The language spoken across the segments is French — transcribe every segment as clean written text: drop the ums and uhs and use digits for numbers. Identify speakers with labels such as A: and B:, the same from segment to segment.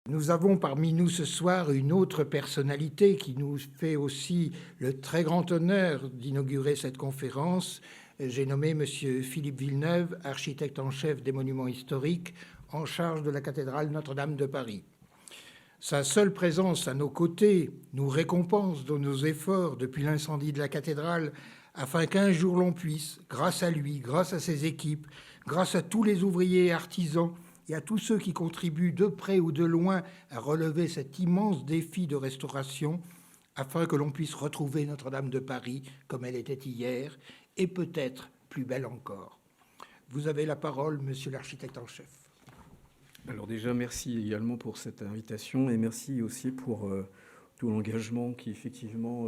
A: Nous avons parmi nous ce soir une autre personnalité qui nous fait aussi le très grand honneur d'inaugurer cette conférence. J'ai nommé M. Philippe Villeneuve, architecte en chef des monuments historiques, en charge de la cathédrale Notre-Dame de Paris. Sa seule présence à nos côtés nous récompense de nos efforts depuis l'incendie de la cathédrale, afin qu'un jour l'on puisse, grâce à lui, grâce à ses équipes, grâce à tous les ouvriers et artisans, et à tous ceux qui contribuent de près ou de loin à relever cet immense défi de restauration, afin que l'on puisse retrouver Notre-Dame de Paris comme elle était hier, et peut-être plus belle encore. Vous avez la parole, monsieur l'architecte en chef.
B: Alors déjà, merci également pour cette invitation, et merci aussi pour tout l'engagement qui effectivement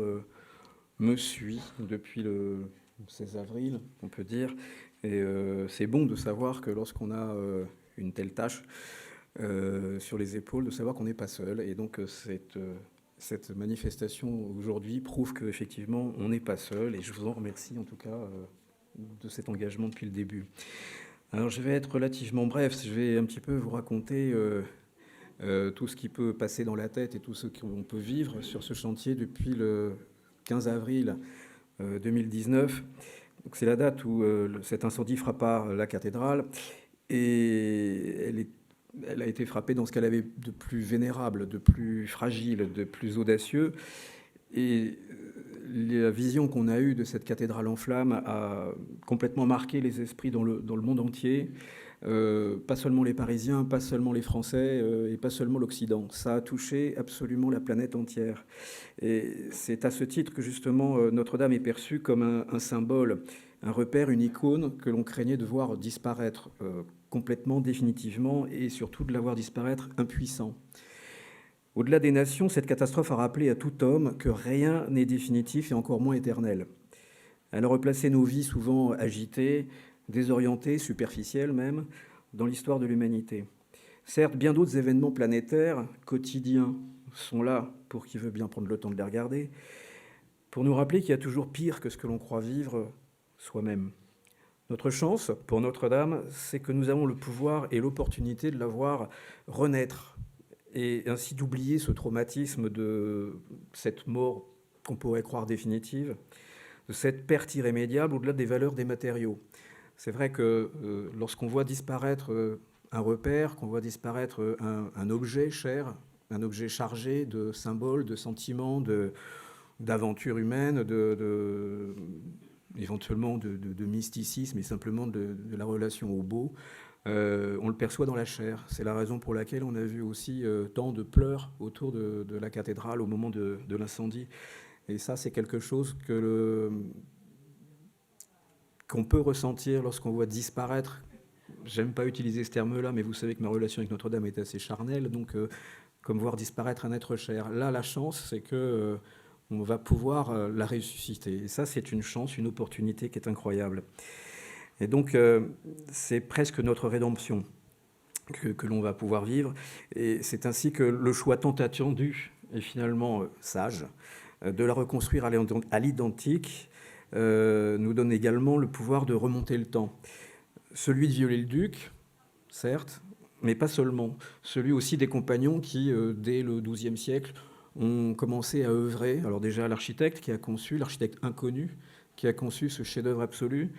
B: me suit depuis le 16 avril, on peut dire. Et c'est bon de savoir que lorsqu'on a une telle tâche sur les épaules, de savoir qu'on n'est pas seul. Et donc cette manifestation aujourd'hui prouve qu'effectivement on n'est pas seul, et je vous en remercie en tout cas de cet engagement depuis le début. Alors je vais être relativement bref, je vais un petit peu vous raconter tout ce qui peut passer dans la tête et tout ce qu'on peut vivre sur ce chantier depuis le 15 avril 2019. Donc c'est la date où cet incendie frappa la cathédrale, et elle a été frappée dans ce qu'elle avait de plus vénérable, de plus fragile, de plus audacieux. Et la vision qu'on a eue de cette cathédrale en flammes a complètement marqué les esprits dans le monde entier. Pas seulement les Parisiens, pas seulement les Français et pas seulement l'Occident. Ça a touché absolument la planète entière. Et c'est à ce titre que justement Notre-Dame est perçue comme un symbole, un repère, une icône que l'on craignait de voir disparaître complètement, définitivement, et surtout de la voir disparaître impuissant. Au-delà des nations, cette catastrophe a rappelé à tout homme que rien n'est définitif et encore moins éternel. Elle a replacé nos vies souvent agitées, désorientées, superficielles même, dans l'histoire de l'humanité. Certes, bien d'autres événements planétaires, quotidiens, sont là pour qui veut bien prendre le temps de les regarder, pour nous rappeler qu'il y a toujours pire que ce que l'on croit vivre soi-même. Notre chance, pour Notre-Dame, c'est que nous avons le pouvoir et l'opportunité de la voir renaître, et ainsi d'oublier ce traumatisme de cette mort qu'on pourrait croire définitive, de cette perte irrémédiable au-delà des valeurs des matériaux. C'est vrai que lorsqu'on voit disparaître un repère, qu'on voit disparaître un objet cher, un objet chargé de symboles, de sentiments, d'aventures humaines, éventuellement de mysticisme et simplement de la relation au beau, on le perçoit dans la chair. C'est la raison pour laquelle on a vu aussi tant de pleurs autour de la cathédrale au moment de l'incendie. Et ça, c'est quelque chose qu'on peut ressentir lorsqu'on voit disparaître. J'aime pas utiliser ce terme-là, mais vous savez que ma relation avec Notre-Dame est assez charnelle, donc comme voir disparaître un être cher. Là, la chance, c'est que on va pouvoir la ressusciter. Et ça, c'est une chance, une opportunité qui est incroyable. Et donc, c'est presque notre rédemption que l'on va pouvoir vivre. Et c'est ainsi que le choix tant attendu et finalement sage de la reconstruire à l'identique nous donne également le pouvoir de remonter le temps. Celui de Viollet-le-Duc, certes, mais pas seulement. Celui aussi des compagnons qui, dès le XIIe siècle, ont commencé à œuvrer. Alors déjà l'architecte l'architecte inconnu, qui a conçu ce chef-d'œuvre absolu,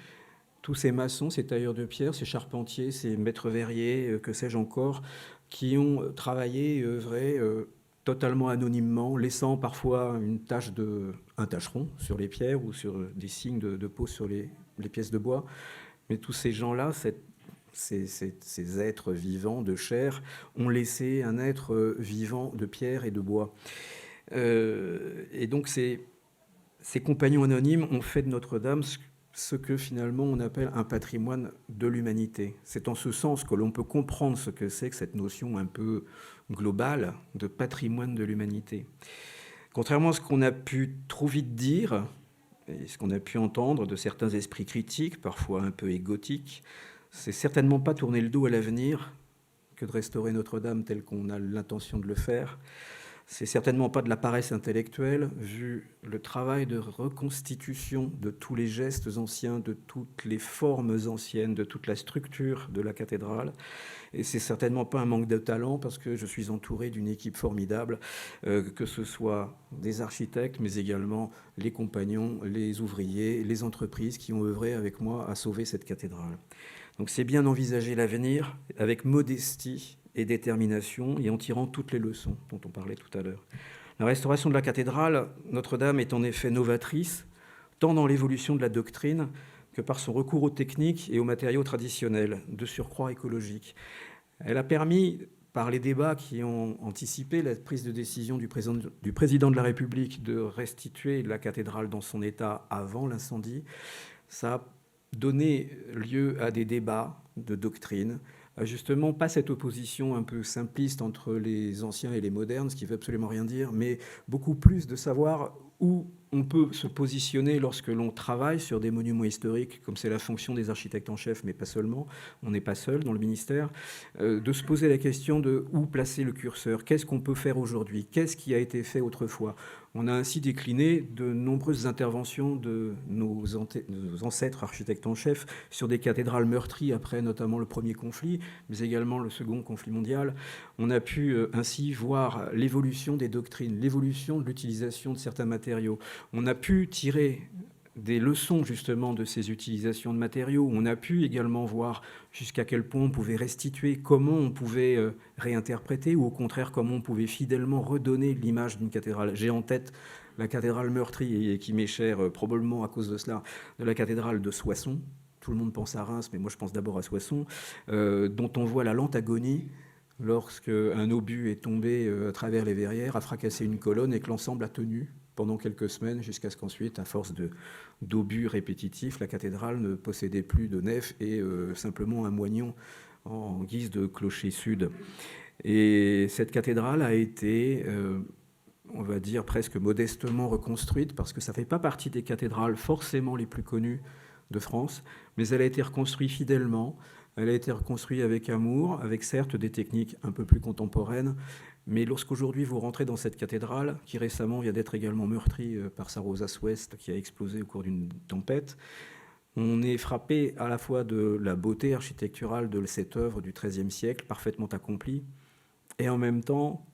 B: tous ces maçons, ces tailleurs de pierre, ces charpentiers, ces maîtres verriers, que sais-je encore, qui ont travaillé et œuvré totalement anonymement, laissant parfois un tâcheron sur les pierres ou sur des signes de peau sur les pièces de bois. Mais tous ces gens-là, ces êtres vivants de chair, ont laissé un être vivant de pierre et de bois. Et donc ces compagnons anonymes ont fait de Notre-Dame ce que finalement on appelle un patrimoine de l'humanité. C'est en ce sens que l'on peut comprendre ce que c'est que cette notion un peu globale de patrimoine de l'humanité. Contrairement à ce qu'on a pu trop vite dire, et ce qu'on a pu entendre de certains esprits critiques, parfois un peu égotiques, c'est certainement pas tourner le dos à l'avenir que de restaurer Notre-Dame telle qu'on a l'intention de le faire. C'est certainement pas de la paresse intellectuelle, vu le travail de reconstitution de tous les gestes anciens, de toutes les formes anciennes, de toute la structure de la cathédrale. Et c'est certainement pas un manque de talent, parce que je suis entouré d'une équipe formidable, que ce soit des architectes, mais également les compagnons, les ouvriers, les entreprises qui ont œuvré avec moi à sauver cette cathédrale. Donc c'est bien envisager l'avenir avec modestie et détermination, et en tirant toutes les leçons dont on parlait tout à l'heure. La restauration de la cathédrale Notre-Dame est en effet novatrice, tant dans l'évolution de la doctrine que par son recours aux techniques et aux matériaux traditionnels, de surcroît écologiques. Elle a permis, par les débats qui ont anticipé la prise de décision du président de la République de restituer la cathédrale dans son état avant l'incendie, ça a donné lieu à des débats de doctrine, justement pas cette opposition un peu simpliste entre les anciens et les modernes, ce qui ne veut absolument rien dire, mais beaucoup plus de savoir où on peut se positionner lorsque l'on travaille sur des monuments historiques, comme c'est la fonction des architectes en chef, mais pas seulement, on n'est pas seul dans le ministère, de se poser la question de où placer le curseur, qu'est-ce qu'on peut faire aujourd'hui, qu'est-ce qui a été fait autrefois. On a ainsi décliné de nombreuses interventions de nos ancêtres architectes en chef sur des cathédrales meurtries après notamment le premier conflit, mais également le second conflit mondial. On a pu ainsi voir l'évolution des doctrines, l'évolution de l'utilisation de certains matériaux. On a pu tirer des leçons justement de ces utilisations de matériaux. On a pu également voir jusqu'à quel point on pouvait restituer, comment on pouvait réinterpréter, ou au contraire comment on pouvait fidèlement redonner l'image d'une cathédrale. J'ai en tête la cathédrale meurtrie, et qui m'est chère probablement à cause de cela, de la cathédrale de Soissons. Tout le monde pense à Reims, mais moi je pense d'abord à Soissons, dont on voit la lente agonie lorsque un obus est tombé à travers les verrières, a fracassé une colonne et que l'ensemble a tenu pendant quelques semaines, jusqu'à ce qu'ensuite, à force d'obus répétitifs, la cathédrale ne possédait plus de nef et simplement un moignon en guise de clocher sud. Et cette cathédrale a été, on va dire, presque modestement reconstruite, parce que ça ne fait pas partie des cathédrales forcément les plus connues de France, mais elle a été reconstruite fidèlement, elle a été reconstruite avec amour, avec certes des techniques un peu plus contemporaines, mais lorsqu'aujourd'hui vous rentrez dans cette cathédrale, qui récemment vient d'être également meurtrie par sa rosace ouest qui a explosé au cours d'une tempête, on est frappé à la fois de la beauté architecturale de cette œuvre du XIIIe siècle, parfaitement accomplie, et en même temps,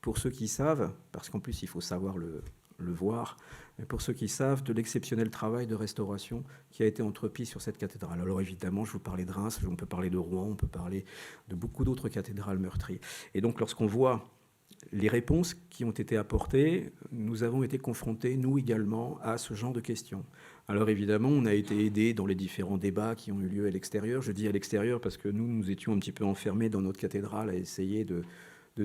B: pour ceux qui savent, parce qu'en plus il faut savoir le voir, mais pour ceux qui savent, de l'exceptionnel travail de restauration qui a été entrepris sur cette cathédrale. Alors évidemment, je vous parlais de Reims, on peut parler de Rouen, on peut parler de beaucoup d'autres cathédrales meurtries. Et donc lorsqu'on voit les réponses qui ont été apportées, nous avons été confrontés, nous également, à ce genre de questions. Alors évidemment, on a été aidés dans les différents débats qui ont eu lieu à l'extérieur. Je dis à l'extérieur parce que nous étions un petit peu enfermés dans notre cathédrale à essayer de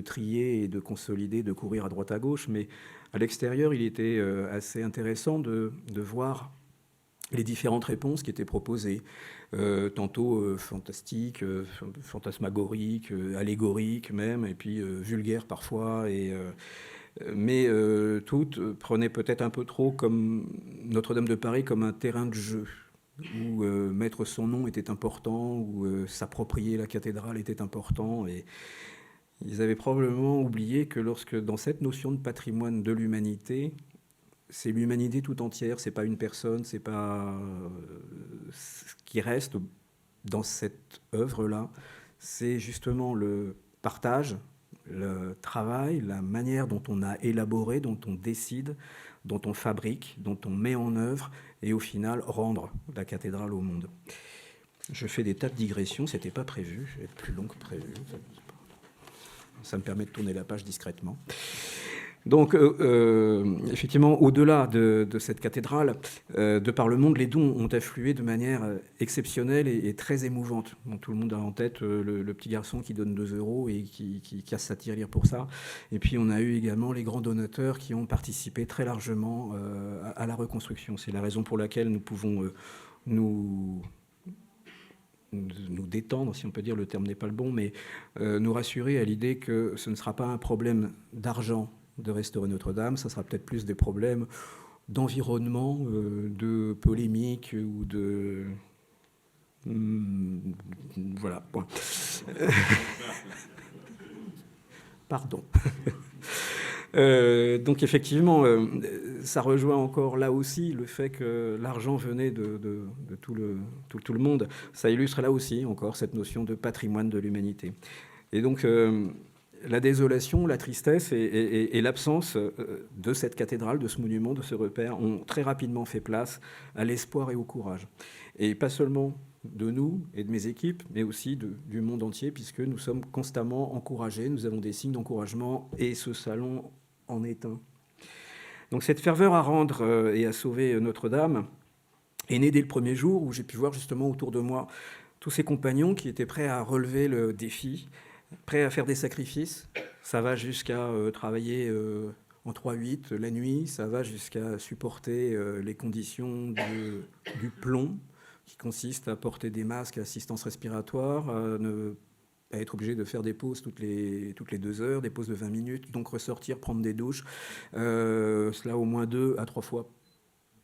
B: trier et de consolider, de courir à droite à gauche. Mais à l'extérieur, il était assez intéressant de voir les différentes réponses qui étaient proposées, tantôt fantastiques, fantasmagoriques, allégoriques même, et puis vulgaires parfois, mais toutes prenaient peut-être un peu trop comme Notre-Dame de Paris comme un terrain de jeu, où mettre son nom était important, où s'approprier la cathédrale était important, et ils avaient probablement oublié que lorsque, dans cette notion de patrimoine de l'humanité, c'est l'humanité tout entière, c'est pas une personne, c'est pas ce qui reste dans cette œuvre-là, c'est justement le partage, le travail, la manière dont on a élaboré, dont on décide, dont on fabrique, dont on met en œuvre, et au final rendre la cathédrale au monde. Je fais des tas de digressions, c'était pas prévu, je vais être plus long que prévu. Ça me permet de tourner la page discrètement. Donc, effectivement, au-delà de cette cathédrale, de par le monde, les dons ont afflué de manière exceptionnelle et très émouvante. Donc, tout le monde a en tête le petit garçon qui donne 2 € et qui casse sa tirelire pour ça. Et puis, on a eu également les grands donateurs qui ont participé très largement à la reconstruction. C'est la raison pour laquelle nous pouvons nous détendre, si on peut dire, le terme n'est pas le bon, mais nous rassurer à l'idée que ce ne sera pas un problème d'argent de restaurer Notre-Dame, ça sera peut-être plus des problèmes d'environnement, de polémique ou de... voilà, point. Pardon. Donc effectivement, ça rejoint encore là aussi le fait que l'argent venait de tout le monde. Ça illustre là aussi encore cette notion de patrimoine de l'humanité. Et donc la désolation, la tristesse et l'absence de cette cathédrale, de ce monument, de ce repère ont très rapidement fait place à l'espoir et au courage. Et pas seulement de nous et de mes équipes, mais aussi du monde entier, puisque nous sommes constamment encouragés, nous avons des signes d'encouragement, et ce salon en est un. Donc cette ferveur à rendre et à sauver Notre-Dame est née dès le premier jour, où j'ai pu voir justement autour de moi tous ces compagnons qui étaient prêts à relever le défi, prêts à faire des sacrifices. Ça va jusqu'à travailler en 3-8 la nuit, ça va jusqu'à supporter les conditions du plomb, qui consiste à porter des masques à assistance respiratoire, à être obligé de faire des pauses toutes les 2 heures, des pauses de 20 minutes, donc ressortir, prendre des douches, cela au moins 2 à 3 fois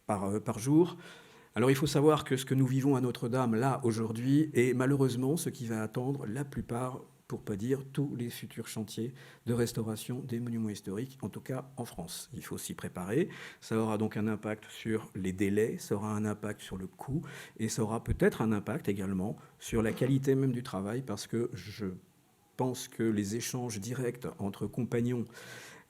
B: par jour. Alors il faut savoir que ce que nous vivons à Notre-Dame, là, aujourd'hui, est malheureusement ce qui va attendre la plupart, pour ne pas dire tous les futurs chantiers de restauration des monuments historiques, en tout cas en France. Il faut s'y préparer. Ça aura donc un impact sur les délais, ça aura un impact sur le coût, et ça aura peut-être un impact également sur la qualité même du travail, parce que je pense que les échanges directs entre compagnons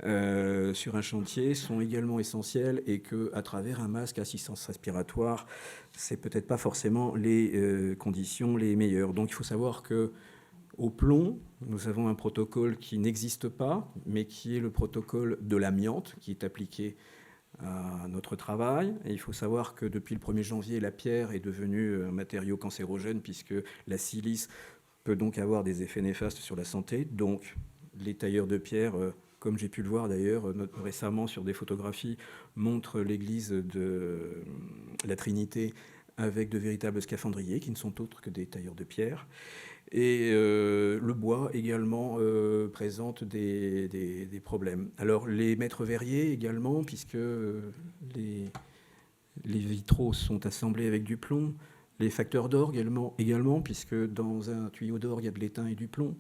B: sur un chantier sont également essentiels, et qu'à travers un masque assistance respiratoire, c'est peut-être pas forcément les conditions les meilleures. Donc il faut savoir que au plomb, nous avons un protocole qui n'existe pas, mais qui est le protocole de l'amiante, qui est appliqué à notre travail. Et il faut savoir que depuis le 1er janvier, la pierre est devenue un matériau cancérogène, puisque la silice peut donc avoir des effets néfastes sur la santé. Donc les tailleurs de pierre, comme j'ai pu le voir d'ailleurs récemment sur des photographies, montrent l'église de la Trinité avec de véritables scaphandriers qui ne sont autres que des tailleurs de pierre. Et le bois également présente des problèmes. Alors les maîtres verriers également, puisque les vitraux sont assemblés avec du plomb. Les facteurs d'orgue également, puisque dans un tuyau d'orgue, il y a de l'étain et du plomb.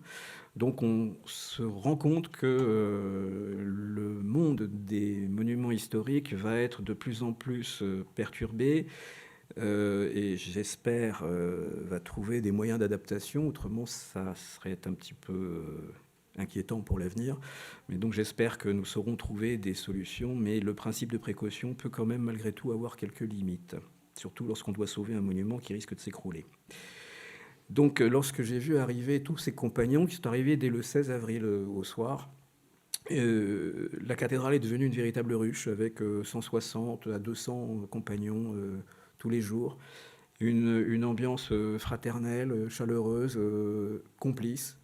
B: Donc on se rend compte que le monde des monuments historiques va être de plus en plus perturbé, et j'espère va trouver des moyens d'adaptation. Autrement, ça serait un petit peu inquiétant pour l'avenir. Mais donc j'espère que nous saurons trouver des solutions, mais le principe de précaution peut quand même malgré tout avoir quelques limites, surtout lorsqu'on doit sauver un monument qui risque de s'écrouler. Donc lorsque j'ai vu arriver tous ces compagnons qui sont arrivés dès le 16 avril au soir, la cathédrale est devenue une véritable ruche avec 160 à 200 compagnons tous les jours, une ambiance fraternelle, chaleureuse, complice,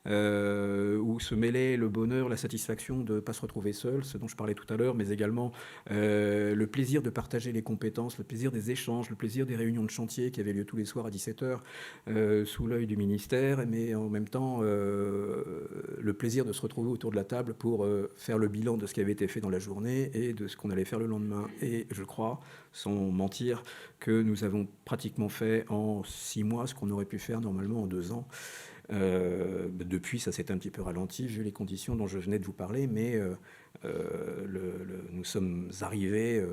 B: où se mêlait le bonheur, la satisfaction de ne pas se retrouver seul, ce dont je parlais tout à l'heure, mais également le plaisir de partager les compétences, le plaisir des échanges, le plaisir des réunions de chantier qui avaient lieu tous les soirs à 17h sous l'œil du ministère, mais en même temps le plaisir de se retrouver autour de la table pour faire le bilan de ce qui avait été fait dans la journée et de ce qu'on allait faire le lendemain. Et je crois, sans mentir, que nous avons pratiquement fait en 6 mois ce qu'on aurait pu faire normalement en 2 ans. Depuis, ça s'est un petit peu ralenti vu les conditions dont je venais de vous parler, mais nous sommes arrivés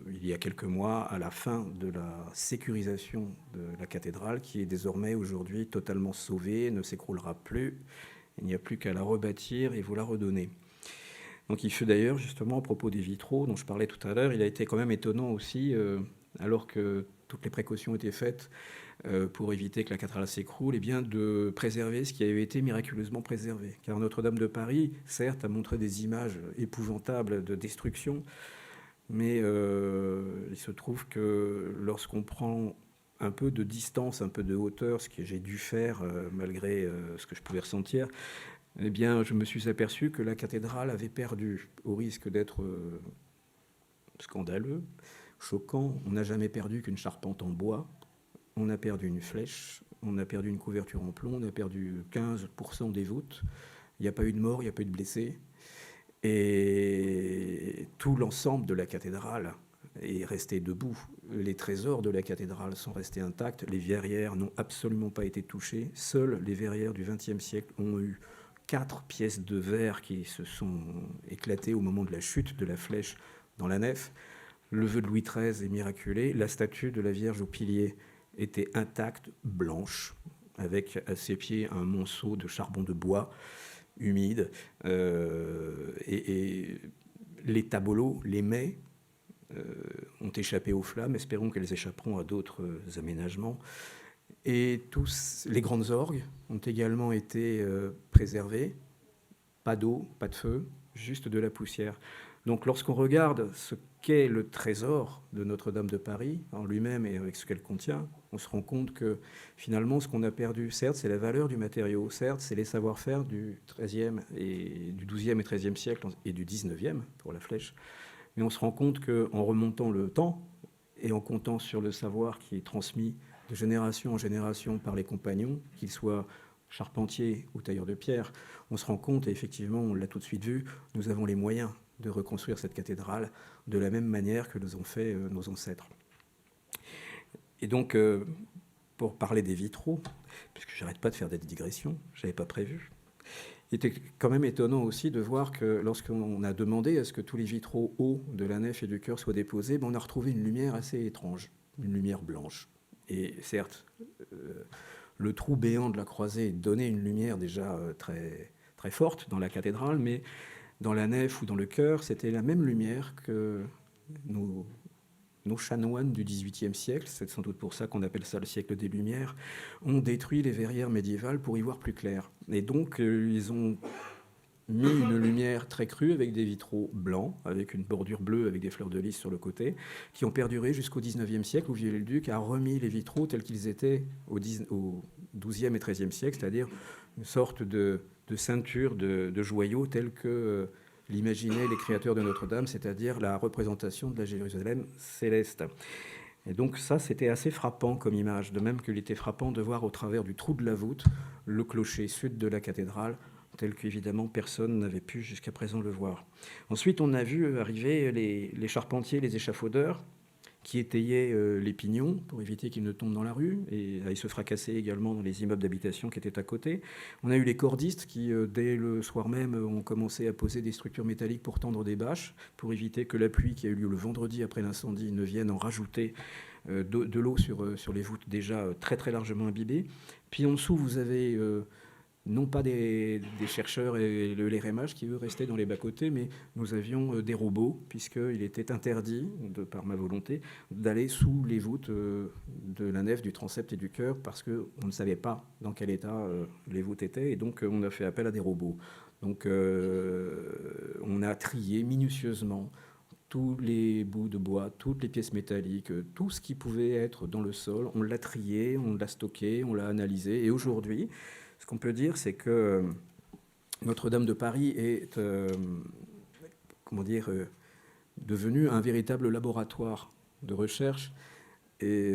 B: il y a quelques mois à la fin de la sécurisation de la cathédrale, qui est désormais aujourd'hui totalement sauvée, ne s'écroulera plus. Il n'y a plus qu'à la rebâtir et vous la redonner. Donc il fait d'ailleurs, justement, à propos des vitraux dont je parlais tout à l'heure, il a été quand même étonnant aussi, alors que toutes les précautions étaient faites pour éviter que la cathédrale s'écroule, eh bien de préserver ce qui avait été miraculeusement préservé. Car Notre-Dame de Paris, certes, a montré des images épouvantables de destruction, mais il se trouve que lorsqu'on prend un peu de distance, un peu de hauteur, ce que j'ai dû faire malgré ce que je pouvais ressentir, eh bien, je me suis aperçu que la cathédrale avait perdu, au risque d'être scandaleux, choquant. On n'a jamais perdu qu'une charpente en bois. On a perdu une flèche, on a perdu une couverture en plomb, on a perdu 15% des voûtes. Il n'y a pas eu de mort, il n'y a pas eu de blessés. Et tout l'ensemble de la cathédrale est resté debout. Les trésors de la cathédrale sont restés intacts. Les verrières n'ont absolument pas été touchées. Seules les verrières du XXe siècle ont eu 4 pièces de verre qui se sont éclatées au moment de la chute de la flèche dans la nef. Le vœu de Louis XIII est miraculé. La statue de la Vierge au pilier était intacte, blanche, avec à ses pieds un monceau de charbon de bois humide. Et les tabolos, les mets, ont échappé aux flammes. Espérons qu'elles échapperont à d'autres aménagements. Et tous les grandes orgues ont également été préservées. Pas d'eau, pas de feu, juste de la poussière. Donc lorsqu'on regarde ce qu'est le trésor de Notre-Dame de Paris en lui-même et avec ce qu'elle contient, on se rend compte que finalement ce qu'on a perdu, certes c'est la valeur du matériau, certes c'est les savoir-faire du XIIIe et du XIIe et XIIIe siècle et du XIXe pour la flèche, mais on se rend compte qu'en remontant le temps et en comptant sur le savoir qui est transmis de génération en génération par les compagnons, qu'ils soient charpentiers ou tailleurs de pierre, on se rend compte, et effectivement on l'a tout de suite vu, nous avons les moyens de reconstruire cette cathédrale de la même manière que nous ont fait nos ancêtres. Et donc, pour parler des vitraux, puisque je n'arrête pas de faire des digressions, je n'avais pas prévu, il était quand même étonnant aussi de voir que lorsqu'on a demandé à ce que tous les vitraux hauts de la nef et du chœur soient déposés, on a retrouvé une lumière assez étrange, une lumière blanche. Et certes, le trou béant de la croisée donnait une lumière déjà très, très forte dans la cathédrale, mais dans la nef ou dans le chœur, c'était la même lumière que nos chanoines du XVIIIe siècle, c'est sans doute pour ça qu'on appelle ça le siècle des Lumières, ont détruit les verrières médiévales pour y voir plus clair. Et donc, ils ont mis une lumière très crue avec des vitraux blancs, avec une bordure bleue avec des fleurs de lys sur le côté, qui ont perduré jusqu'au XIXe siècle, où Viollet-le-Duc a remis les vitraux tels qu'ils étaient au XIIe et XIIIe siècle, c'est-à-dire une sorte de ceinture de joyaux tels que l'imaginaient les créateurs de Notre-Dame, c'est-à-dire la représentation de la Jérusalem céleste. Et donc ça, c'était assez frappant comme image, de même qu'il était frappant de voir au travers du trou de la voûte le clocher sud de la cathédrale, tel qu'évidemment personne n'avait pu jusqu'à présent le voir. Ensuite, on a vu arriver les charpentiers, les échafaudeurs, qui étayaient les pignons pour éviter qu'ils ne tombent dans la rue et aillent se fracasser également dans les immeubles d'habitation qui étaient à côté. On a eu les cordistes qui, dès le soir même, ont commencé à poser des structures métalliques pour tendre des bâches, pour éviter que la pluie qui a eu lieu le vendredi après l'incendie ne vienne en rajouter de l'eau sur les voûtes déjà très très largement imbibées. Puis en dessous, vous avez non pas des chercheurs et les rémages qui, eux, restaient dans les bas-côtés, mais nous avions des robots, puisqu'il était interdit, par ma volonté, d'aller sous les voûtes de la nef, du transept et du chœur, parce qu'on ne savait pas dans quel état les voûtes étaient, et donc on a fait appel à des robots. Donc on a trié minutieusement tous les bouts de bois, toutes les pièces métalliques, tout ce qui pouvait être dans le sol, on l'a trié, on l'a stocké, on l'a analysé, et aujourd'hui, ce qu'on peut dire, c'est que Notre-Dame de Paris est devenue un véritable laboratoire de recherche. Et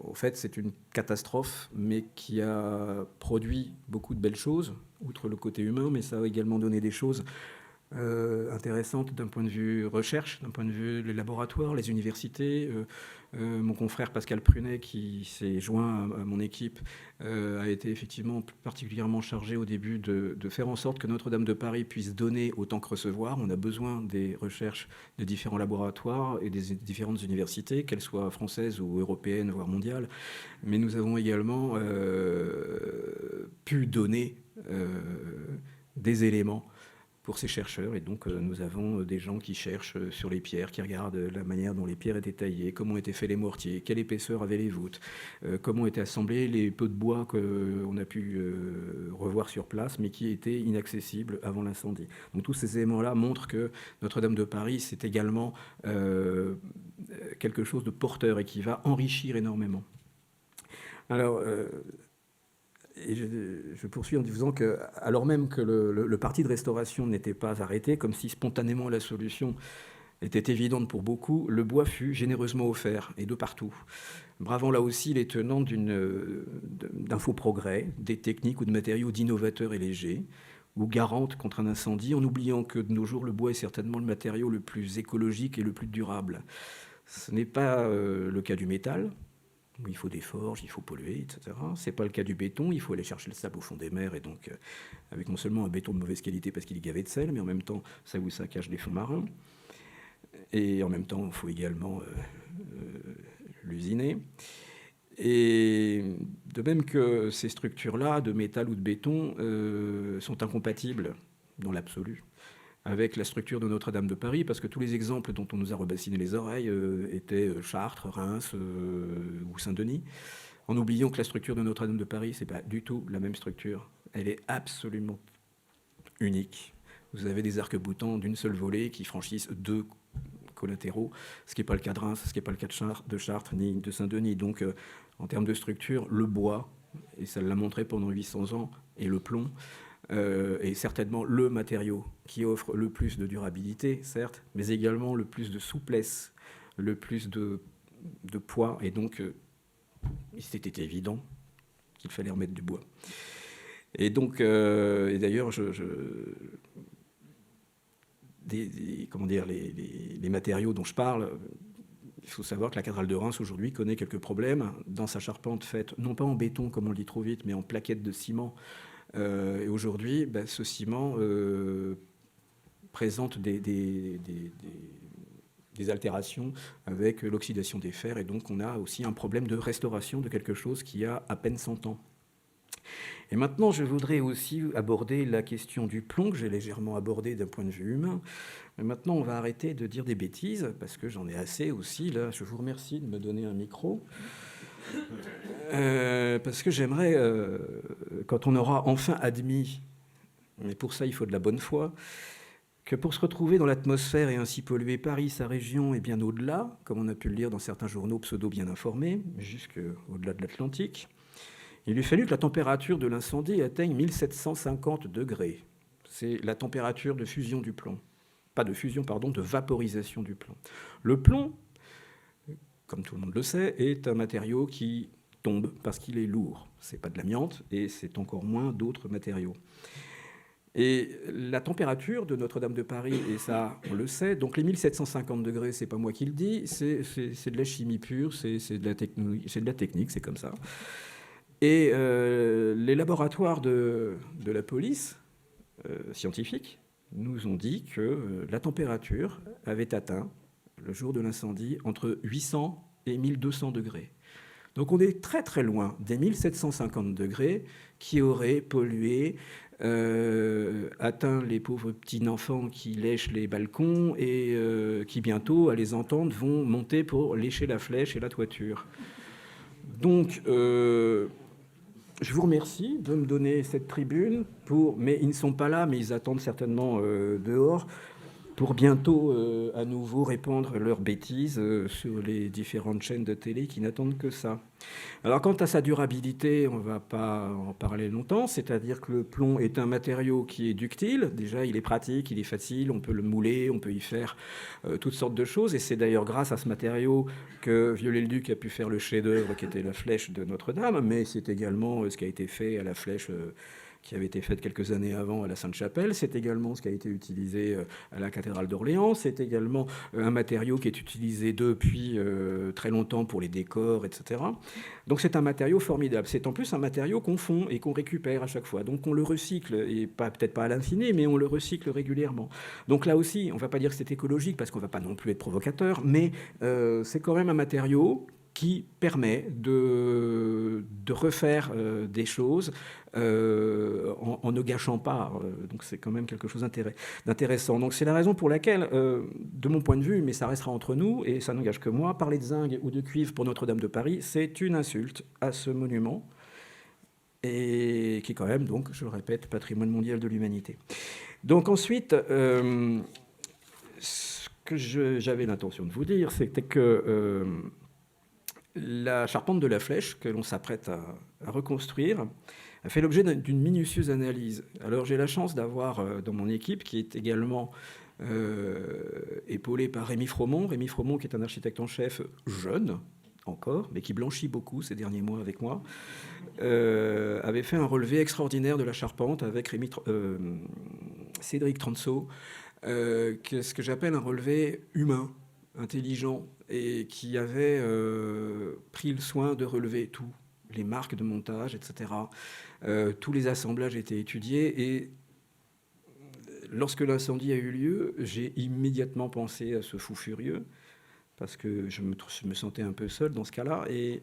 B: en fait, c'est une catastrophe, mais qui a produit beaucoup de belles choses, outre le côté humain, mais ça a également donné des choses intéressantes d'un point de vue recherche, d'un point de vue les laboratoires, les universités. Mon confrère Pascal Prunet, qui s'est joint à mon équipe, a été effectivement particulièrement chargé au début de faire en sorte que Notre-Dame de Paris puisse donner autant que recevoir. On a besoin des recherches de différents laboratoires et des différentes universités, qu'elles soient françaises ou européennes, voire mondiales. Mais nous avons également pu donner des éléments pour ces chercheurs. Et donc, nous avons des gens qui cherchent sur les pierres, qui regardent la manière dont les pierres étaient taillées, comment étaient faits les mortiers, quelle épaisseur avaient les voûtes, comment étaient assemblés les peu de bois qu'on a pu revoir sur place, mais qui étaient inaccessibles avant l'incendie. Donc, tous ces éléments-là montrent que Notre-Dame de Paris, c'est également quelque chose de porteur et qui va enrichir énormément. Alors... Et je poursuis en disant que, alors même que le parti de restauration n'était pas arrêté, comme si spontanément la solution était évidente pour beaucoup, le bois fut généreusement offert, et de partout. Bravant là aussi les tenants d'un faux progrès, des techniques ou de matériaux d'innovateurs et légers, ou garantes contre un incendie, en oubliant que de nos jours, le bois est certainement le matériau le plus écologique et le plus durable. Ce n'est pas le cas du métal. où il faut des forges, il faut polluer, etc. Ce n'est pas le cas du béton, il faut aller chercher le sable au fond des mers, et donc avec non seulement un béton de mauvaise qualité parce qu'il est gavé de sel, mais en même temps, ça vous saccage les fonds marins. Et en même temps, il faut également l'usiner. Et de même que ces structures-là, de métal ou de béton, sont incompatibles dans l'absolu avec la structure de Notre-Dame de Paris, parce que tous les exemples dont on nous a rebassiné les oreilles étaient Chartres, Reims ou Saint-Denis, en oubliant que la structure de Notre-Dame de Paris, ce n'est pas du tout la même structure. Elle est absolument unique. Vous avez des arcs-boutants d'une seule volée qui franchissent 2 collatéraux, ce qui n'est pas le cas de Reims, ce qui n'est pas le cas de Chartres ni de Saint-Denis. Donc, en termes de structure, le bois, et ça l'a montré pendant 800 ans, et le plomb, est certainement le matériau qui offre le plus de durabilité, certes, mais également le plus de souplesse, le plus de poids, et donc c'était évident qu'il fallait remettre du bois. Et donc, et d'ailleurs, les matériaux dont je parle, il faut savoir que la cathédrale de Reims aujourd'hui connaît quelques problèmes dans sa charpente faite non pas en béton comme on le dit trop vite, mais en plaquettes de ciment. Et aujourd'hui, ce ciment présente des altérations avec l'oxydation des fers, et donc on a aussi un problème de restauration de quelque chose qui a à peine 100 ans. Et maintenant, je voudrais aussi aborder la question du plomb, que j'ai légèrement abordé d'un point de vue humain. Mais maintenant, on va arrêter de dire des bêtises, parce que j'en ai assez aussi. Là, je vous remercie de me donner un micro. Parce que j'aimerais, quand on aura enfin admis, mais pour ça il faut de la bonne foi, que pour se retrouver dans l'atmosphère et ainsi polluer Paris, sa région et bien au-delà, comme on a pu le lire dans certains journaux pseudo bien informés, jusqu'au-delà de l'Atlantique, il lui fallut que la température de l'incendie atteigne 1750 degrés. C'est la température de fusion du plomb. Pas de fusion, pardon, de vaporisation du plomb. Le plomb, comme tout le monde le sait, est un matériau qui tombe parce qu'il est lourd. Ce n'est pas de l'amiante et c'est encore moins d'autres matériaux. Et la température de Notre-Dame de Paris, et ça on le sait, donc les 1750 degrés, c'est pas moi qui le dis, c'est de la chimie pure, c'est de la technique, c'est comme ça. Et les laboratoires de la police scientifique nous ont dit que la température avait atteint, le jour de l'incendie, entre 800 et 1200 degrés. Donc on est très très loin des 1750 degrés qui auraient pollué, atteint les pauvres petits-enfants qui lèchent les balcons et qui bientôt, à les entendre, vont monter pour lécher la flèche et la toiture. Donc je vous remercie de me donner cette tribune, mais ils ne sont pas là, mais ils attendent certainement dehors, pour bientôt à nouveau répandre leurs bêtises sur les différentes chaînes de télé qui n'attendent que ça. Alors quant à sa durabilité, on ne va pas en parler longtemps, c'est-à-dire que le plomb est un matériau qui est ductile. Déjà, il est pratique, il est facile, on peut le mouler, on peut y faire toutes sortes de choses, et c'est d'ailleurs grâce à ce matériau que Viollet-le-Duc a pu faire le chef-d'œuvre qui était la flèche de Notre-Dame, mais c'est également ce qui a été fait à la flèche qui avait été faite quelques années avant à la Sainte-Chapelle. C'est également ce qui a été utilisé à la cathédrale d'Orléans. C'est également un matériau qui est utilisé depuis très longtemps pour les décors, etc. Donc c'est un matériau formidable. C'est en plus un matériau qu'on fond et qu'on récupère à chaque fois. Donc on le recycle, et peut-être pas à l'infini, mais on le recycle régulièrement. Donc là aussi, on ne va pas dire que c'est écologique, parce qu'on ne va pas non plus être provocateur, mais c'est quand même un matériau qui permet de refaire des choses en ne gâchant pas. Donc c'est quand même quelque chose d'intéressant. Donc c'est la raison pour laquelle, de mon point de vue, mais ça restera entre nous, et ça n'engage que moi, parler de zinc ou de cuivre pour Notre-Dame de Paris, c'est une insulte à ce monument, et qui est quand même, donc, je le répète, patrimoine mondial de l'humanité. Donc ensuite, ce que j'avais l'intention de vous dire, c'était que la charpente de la flèche que l'on s'apprête à reconstruire a fait l'objet d'une minutieuse analyse. Alors j'ai la chance d'avoir dans mon équipe, qui est également épaulée par Rémi Fromont. Rémi Fromont, qui est un architecte en chef jeune encore, mais qui blanchit beaucoup ces derniers mois avec moi, avait fait un relevé extraordinaire de la charpente avec Cédric Transo, ce que j'appelle un relevé humain. intelligent et qui avait pris le soin de relever tout, les marques de montage, etc. Tous les assemblages étaient étudiés et lorsque l'incendie a eu lieu, j'ai immédiatement pensé à ce fou furieux parce que je me sentais un peu seul dans ce cas-là et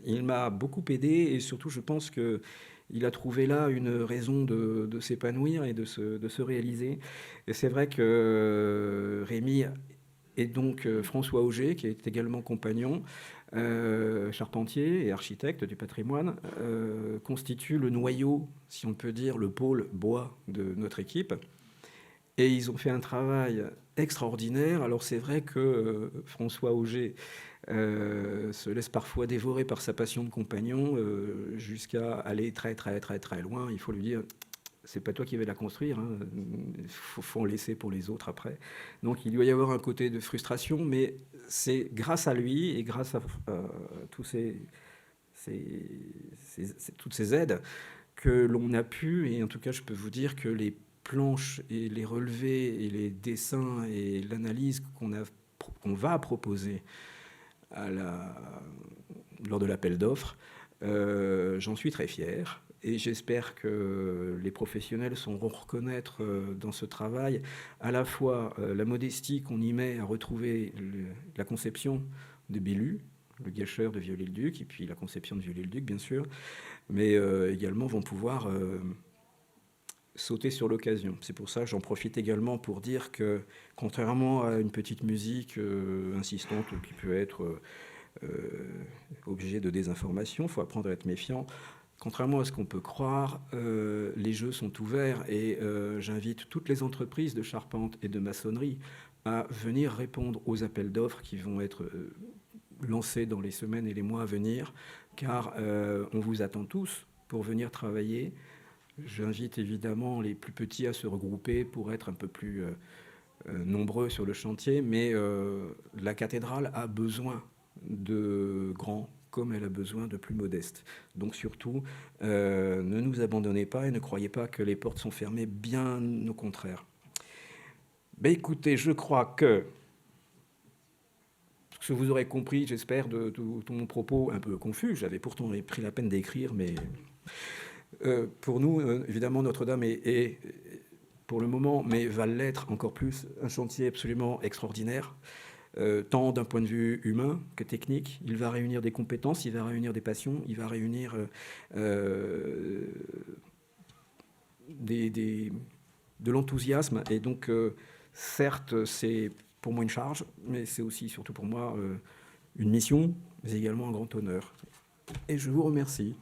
B: il m'a beaucoup aidé et surtout je pense qu'il a trouvé là une raison de s'épanouir et de se réaliser. Et c'est vrai que Rémi et donc François Auger, qui est également compagnon, charpentier et architecte du patrimoine, constitue le noyau, si on peut dire, le pôle bois de notre équipe. Et ils ont fait un travail extraordinaire. Alors c'est vrai que François Auger se laisse parfois dévorer par sa passion de compagnon jusqu'à aller très très très très loin. Il faut lui dire, c'est pas toi qui vas la construire, hein. Faut en laisser pour les autres après. Donc il doit y avoir un côté de frustration, mais c'est grâce à lui et grâce à tous toutes ces aides que l'on a pu, et en tout cas je peux vous dire que les planches et les relevés et les dessins et l'analyse qu'on va proposer lors de l'appel d'offres, j'en suis très fier. Et j'espère que les professionnels sauront reconnaître dans ce travail à la fois la modestie qu'on y met à retrouver la conception de Bellu, le gâcheur de Viollet-le-Duc, et puis la conception de Viollet-le-Duc, bien sûr, mais également vont pouvoir sauter sur l'occasion. C'est pour ça que j'en profite également pour dire que, contrairement à une petite musique insistante qui peut être objet de désinformation, il faut apprendre à être méfiant. Contrairement à ce qu'on peut croire, les jeux sont ouverts et j'invite toutes les entreprises de charpente et de maçonnerie à venir répondre aux appels d'offres qui vont être lancés dans les semaines et les mois à venir, car on vous attend tous pour venir travailler. J'invite évidemment les plus petits à se regrouper pour être un peu plus nombreux sur le chantier, mais la cathédrale a besoin de grands comme elle a besoin de plus modestes. Donc surtout, ne nous abandonnez pas et ne croyez pas que les portes sont fermées, bien au contraire. Ben écoutez, je crois que ce que vous aurez compris, j'espère, de tout mon propos un peu confus, j'avais pourtant pris la peine d'écrire, mais pour nous, évidemment, Notre-Dame est, pour le moment, mais va l'être encore plus, un chantier absolument extraordinaire. Tant d'un point de vue humain que technique. Il va réunir des compétences, il va réunir des passions, il va réunir de l'enthousiasme. Et donc, certes, c'est pour moi une charge, mais c'est aussi, surtout pour moi, une mission, mais également un grand honneur. Et je vous remercie.